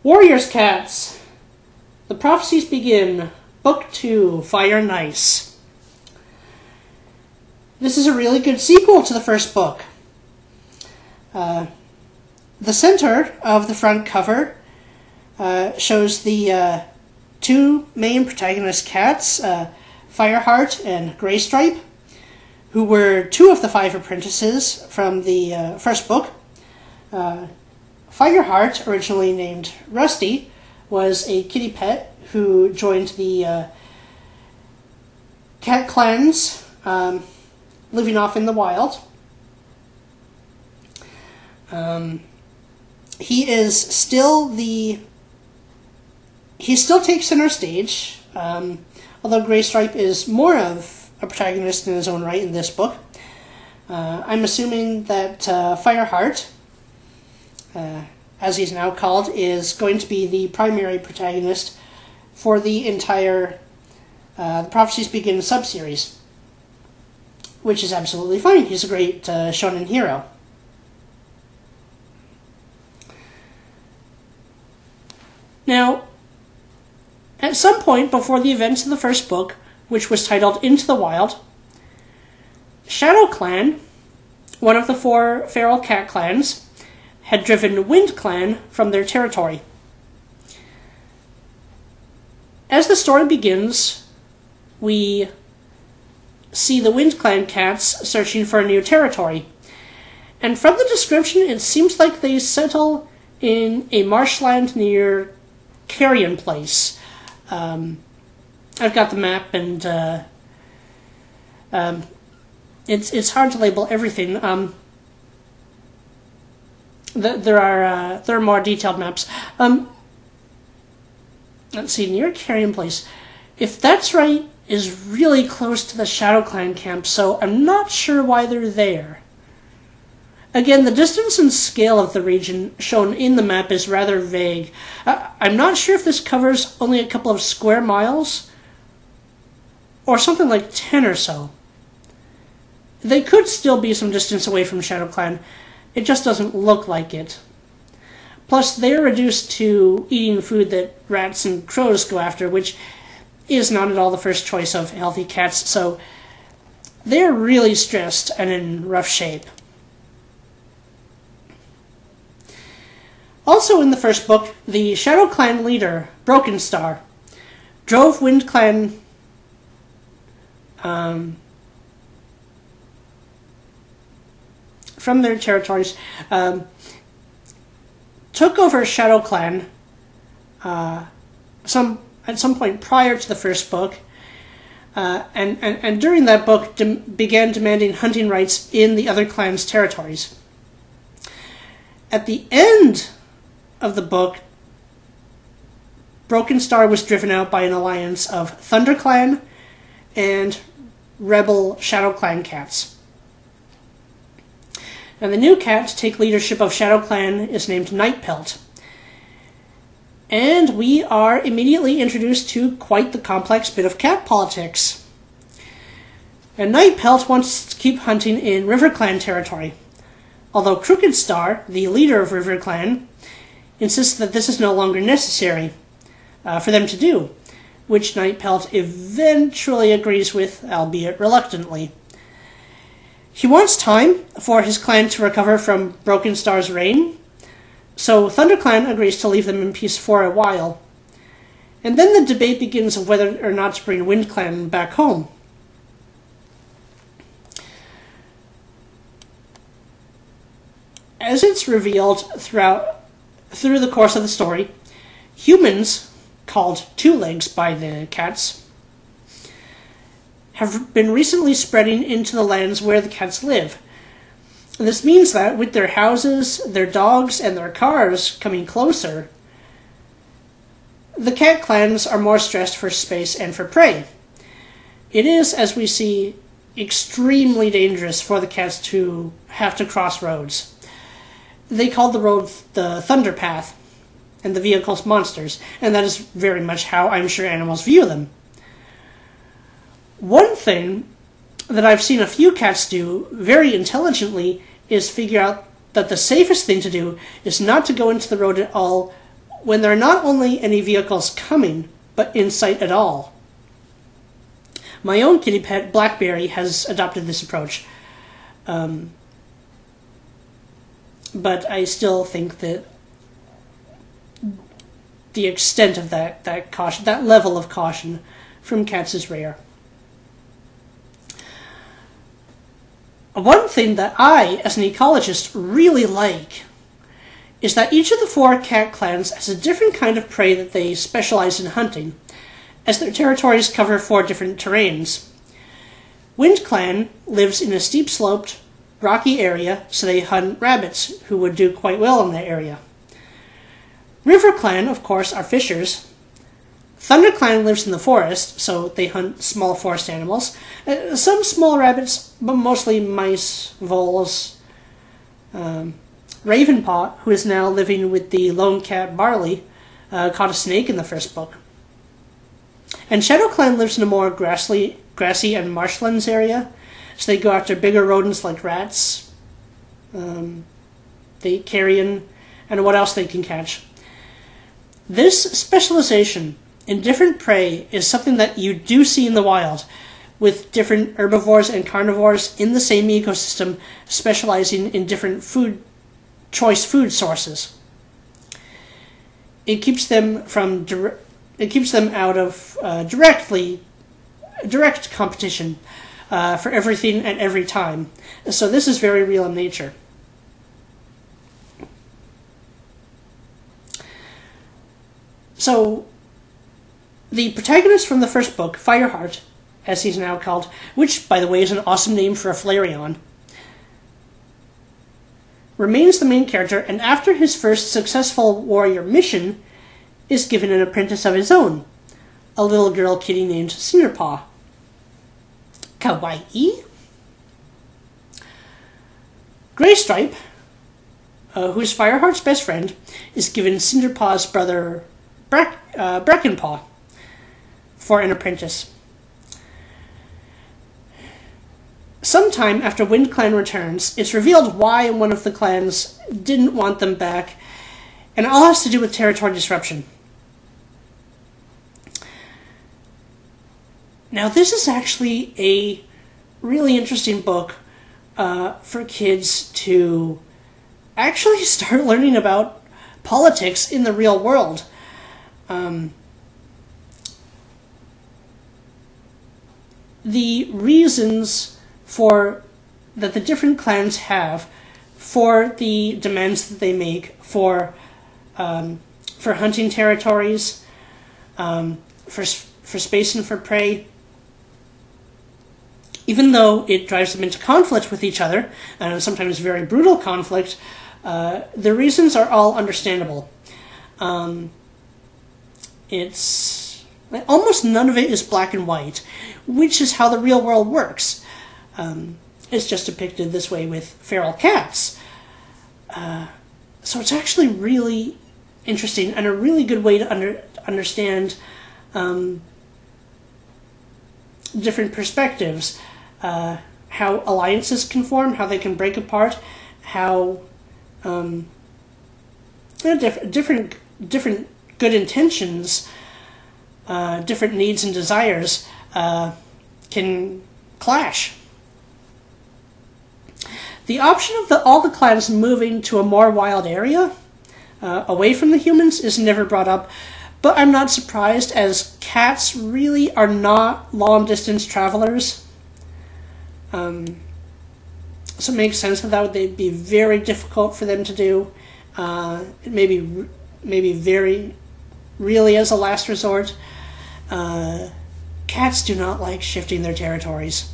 Warriors Cats, The Prophecies Begin, Book 2, Fire and Ice. This is a really good sequel to the first book. The center of the front cover shows the two main protagonist cats, Fireheart and Graystripe, who were two of the 5 apprentices from the first book. Fireheart, originally named Rusty, was a kitty pet who joined the cat clans living off in the wild. He still takes center stage, although Graystripe is more of a protagonist in his own right in this book. I'm assuming that Fireheart, as he's now called, is going to be the primary protagonist for the entire the Prophecies Begin subseries, which is absolutely fine. He's a great shonen hero. Now, at some point before the events of the first book, which was titled Into the Wild, Shadow Clan, one of the 4 feral cat clans, had driven Wind Clan from their territory. As the story begins, we see the Wind Clan cats searching for a new territory. And from the description, it seems like they settle in a marshland near Carrion Place. I've got the map, and it's hard to label everything. There are more detailed maps. Let's see, near Carrion Place. If that's right, is really close to the Shadow Clan camp, so I'm not sure why they're there. Again, the distance and scale of the region shown in the map is rather vague. I'm not sure if this covers only a couple of square miles, or something like 10 or so. They could still be some distance away from Shadow Clan. It just doesn't look like it. Plus, they're reduced to eating food that rats and crows go after, which is not at all the first choice of healthy cats, so they're really stressed and in rough shape. Also in the first book, the Shadow Clan leader, Broken Star, drove Wind Clan from their territories, took over Shadow Clan at some point prior to the first book, and during that book began demanding hunting rights in the other clans' territories. At the end of the book, Broken Star was driven out by an alliance of Thunder Clan and rebel Shadow Clan cats. And the new cat to take leadership of Shadow Clan is named Nightpelt. And we are immediately introduced to quite the complex bit of cat politics. And Nightpelt wants to keep hunting in River Clan territory, although Crooked Star, the leader of River Clan, insists that this is no longer necessary for them to do, which Nightpelt eventually agrees with, albeit reluctantly. He wants time for his clan to recover from Broken Star's reign, so ThunderClan agrees to leave them in peace for a while. And then the debate begins of whether or not to bring Wind Clan back home. As it's revealed through the course of the story, humans, called Two Legs by the cats, have been recently spreading into the lands where the cats live. And this means that with their houses, their dogs, and their cars coming closer, the cat clans are more stressed for space and for prey. It is, as we see, extremely dangerous for the cats to have to cross roads. They call the road the Thunder Path, and the vehicles monsters, and that is very much how I'm sure animals view them. One thing that I've seen a few cats do very intelligently is figure out that the safest thing to do is not to go into the road at all when there are not only any vehicles coming, but in sight at all. My own kitty pet, Blackberry, has adopted this approach. But I still think that the extent of that caution, that level of caution from cats is rare. One thing that I, as an ecologist, really like is that each of the 4 cat clans has a different kind of prey that they specialize in hunting, as their territories cover 4 different terrains. Wind Clan lives in a steep-sloped, rocky area, so they hunt rabbits, who would do quite well in that area. River Clan, of course, are fishers. Thunder Clan lives in the forest, so they hunt small forest animals. Some small rabbits, but mostly mice, voles. Ravenpaw, who is now living with the lone cat Barley, caught a snake in the first book. And Shadow Clan lives in a more grassy and marshlands area, so they go after bigger rodents like rats, the carrion, and what else they can catch. This specialization in different prey is something that you do see in the wild, with different herbivores and carnivores in the same ecosystem specializing in different choice food sources. It keeps them out of direct competition for everything at every time. So this is very real in nature. So the protagonist from the first book, Fireheart, as he's now called, which, by the way, is an awesome name for a Flareon, remains the main character, and after his first successful warrior mission, is given an apprentice of his own, a little girl kitty named Cinderpaw. Kawaii? Graystripe, who is Fireheart's best friend, is given Cinderpaw's brother Brackenpaw for an apprentice. Sometime after Wind Clan returns, it's revealed why one of the clans didn't want them back, and it all has to do with territory disruption. Now, this is actually a really interesting book for kids to actually start learning about politics in the real world. The reasons that the different clans have for the demands that they make for hunting territories, for space and for prey, even though it drives them into conflict with each other, and sometimes very brutal conflict, the reasons are all understandable. It's almost none of it is black and white, which is how the real world works. It's just depicted this way with feral cats. So it's actually really interesting and a really good way to understand different perspectives, how alliances can form, how they can break apart, how different good intentions, different needs and desires can clash. The option of all the clans moving to a more wild area, away from the humans, is never brought up, but I'm not surprised, as cats really are not long-distance travelers. So it makes sense that would be very difficult for them to do. Maybe very, really as a last resort. Cats do not like shifting their territories.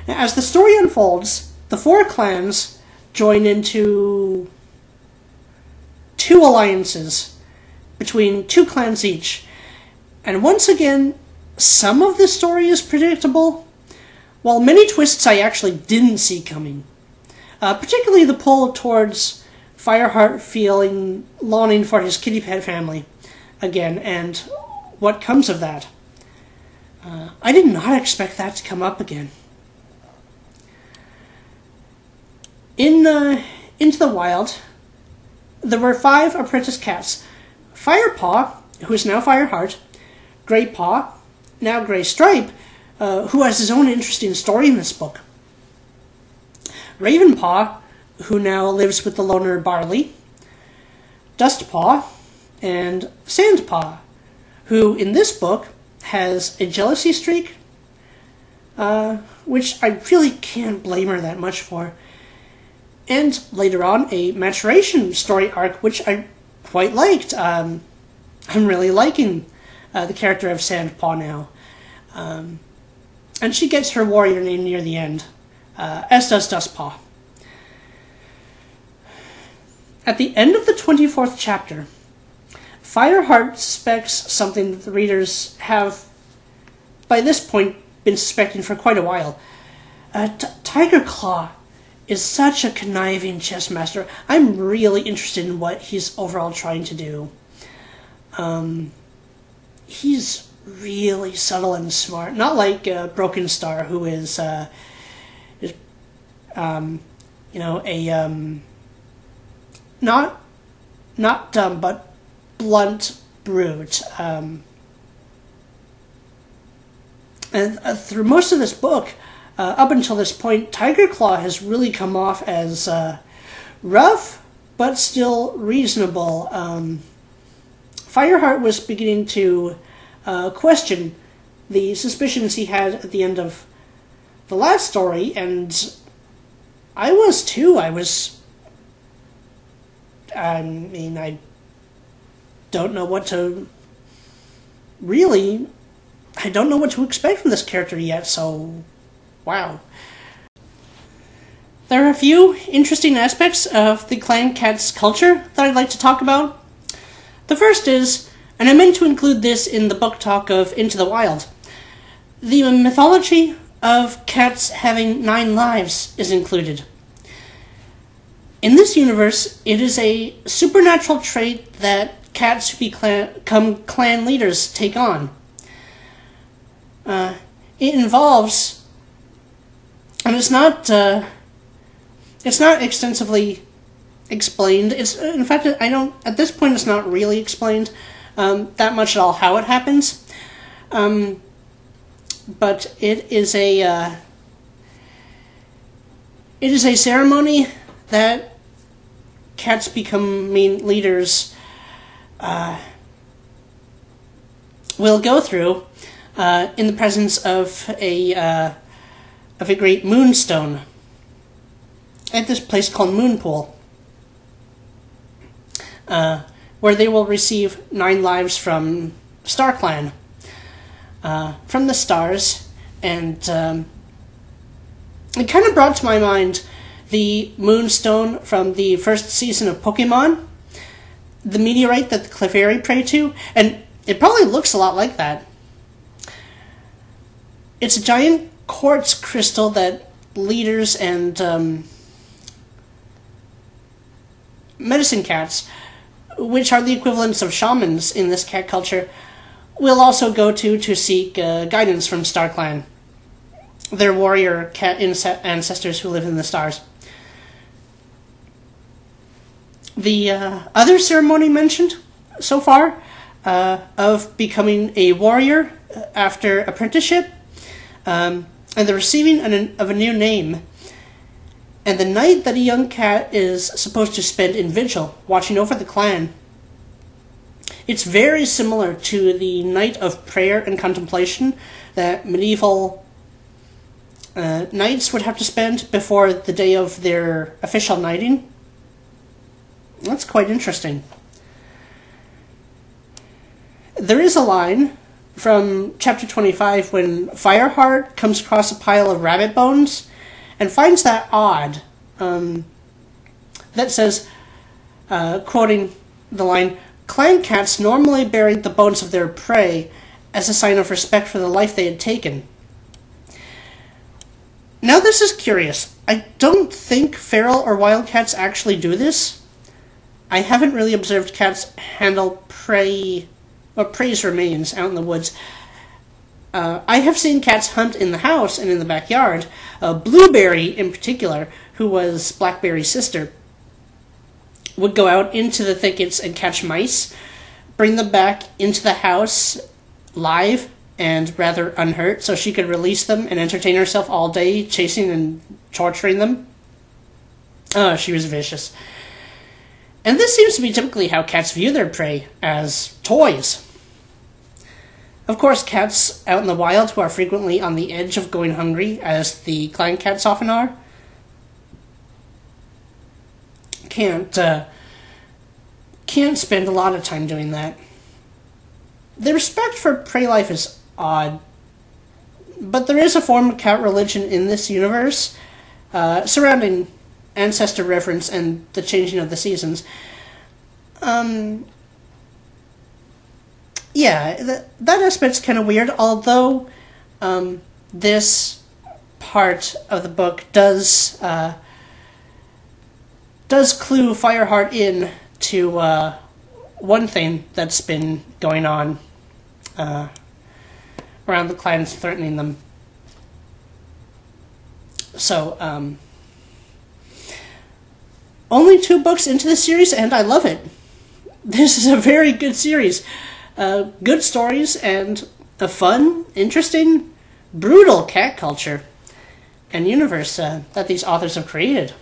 Now, as the story unfolds, the 4 clans join into 2 alliances between 2 clans each. And once again, some of the story is predictable, while many twists I actually didn't see coming. Particularly the pull towards Fireheart longing for his kitty pet family again, and what comes of that. I did not expect that to come up again. Into the Wild, there were 5 apprentice cats. Firepaw, who is now Fireheart, Graypaw, now Graystripe, who has his own interesting story in this book, Ravenpaw, who now lives with the loner Barley, Dustpaw, and Sandpaw, who in this book has a jealousy streak, which I really can't blame her that much for. And later on, a maturation story arc, which I quite liked. I'm really liking the character of Sandpaw now. And she gets her warrior name near the end, as does Dustpaw. At the end of the 24th chapter, Fireheart suspects something that the readers have, by this point, been suspecting for quite a while. Tiger Claw is such a conniving chess master. I'm really interested in what he's overall trying to do. He's really subtle and smart, not like Broken Star, who is not dumb but blunt brute. And through most of this book, up until this point, Tiger Claw has really come off as rough but still reasonable. Fireheart was beginning to question the suspicions he had at the end of the last story, and I was too. I don't know what to expect from this character yet, so wow. There are a few interesting aspects of the Clan Cat's culture that I'd like to talk about. The first is, and I meant to include this in the book talk of Into the Wild, the mythology of cats having 9 lives is included. In this universe, it is a supernatural trait that cats who become clan leaders take on. It involves, and it's not extensively explained. In fact, at this point, it's not really explained that much at all how it happens. But it is a ceremony that cats becoming leaders will go through in the presence of a great moonstone at this place called Moonpool, where they will receive 9 lives from StarClan, from the stars, and it kind of brought to my mind the moonstone from the first season of Pokemon, the meteorite that the Clefairy pray to, and it probably looks a lot like that. It's a giant quartz crystal that leaders and medicine cats, which are the equivalents of shamans in this cat culture, will also go to seek guidance from StarClan, their warrior cat ancestors who live in the stars. The other ceremony mentioned so far of becoming a warrior after apprenticeship, and the receiving of a new name, and the night that a young cat is supposed to spend in vigil, watching over the clan. It's very similar to the night of prayer and contemplation that medieval knights would have to spend before the day of their official knighting. That's quite interesting. There is a line from chapter 25 when Fireheart comes across a pile of rabbit bones and finds that odd. That says, quoting the line, "Clan cats normally buried the bones of their prey as a sign of respect for the life they had taken." Now this is curious. I don't think feral or wild cats actually do this. I haven't really observed cats handle prey's remains out in the woods. I have seen cats hunt in the house and in the backyard. Blueberry, in particular, who was Blackberry's sister, would go out into the thickets and catch mice, bring them back into the house live and rather unhurt, so she could release them and entertain herself all day chasing and torturing them. Oh, she was vicious. And this seems to be typically how cats view their prey, as toys. Of course, cats out in the wild who are frequently on the edge of going hungry, as the clan cats often are, can't spend a lot of time doing that. The respect for prey life is odd, but there is a form of cat religion in this universe surrounding ancestor reference and the changing of the seasons. Yeah, that aspect's kind of weird, although this part of the book does clue Fireheart in to one thing that's been going on around the clans threatening them. So, only 2 books into the series, and I love it. This is a very good series. Good stories and a fun, interesting, brutal cat culture and universe that these authors have created.